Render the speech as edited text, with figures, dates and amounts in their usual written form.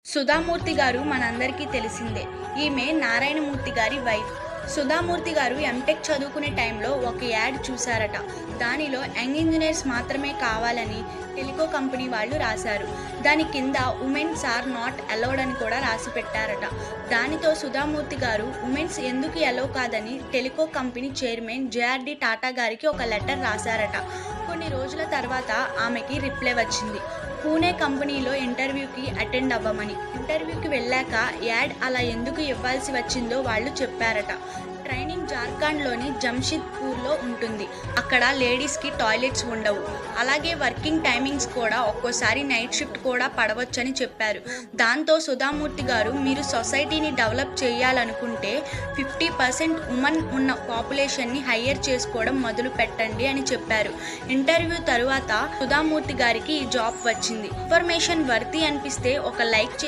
సుధామూర్తి గారు మనందరికీ తెలిసిందే. ఈమె నారాయణమూర్తి గారి వైఫ్. సుధామూర్తి గారు ఎంటెక్ చదువుకునే టైంలో ఒక యాడ్ చూశారట. దానిలో యంగ్ ఇంజినీర్స్ మాత్రమే కావాలని టెలికో కంపెనీ వాళ్ళు రాశారు. దాని కింద ఉమెన్స్ ఆర్ నాట్ అలౌడ్ అని కూడా రాసి పెట్టారట. దానితో సుధామూర్తి గారు ఉమెన్స్ ఎందుకు అలౌ కాదని telco company chairman JRD Tata గారికి ఒక లెటర్ రాశారట. కొన్ని రోజుల తర్వాత ఆమెకి రిప్లై వచ్చింది. పూణే కంపెనీలో ఇంటర్వ్యూకి అటెండ్ అవ్వమని. ఇంటర్వ్యూకి వెళ్ళాక యాడ్ అలా ఎందుకు ఇవ్వాల్సి వచ్చిందో వాళ్ళు చెప్పారట. ట్రైనింగ్ జార్ఖండ్లోని జంషెద్పూర్లో ఉంటుంది. అక్కడ లేడీస్కి టాయిలెట్స్ ఉండవు. అలాగే వర్కింగ్ టైమింగ్స్ కూడా ఒక్కోసారి నైట్ షిఫ్ట్ కూడా పడవచ్చని చెప్పారు. దాంతో సుధామూర్తి గారు మీరు సొసైటీని డెవలప్ చేయాలనుకుంటే 50% ఉమెన్ ఉన్న పాపులేషన్ని హైయర్ చేసుకోవడం మొదలు పెట్టండి అని చెప్పారు. ఇంటర్వ్యూ తరువాత సుధామూర్తి గారికి ఈ జాబ్ వచ్చింది. ఇన్ఫర్మేషన్ వర్తి అనిపిస్తే ఒక లైక్ చేసి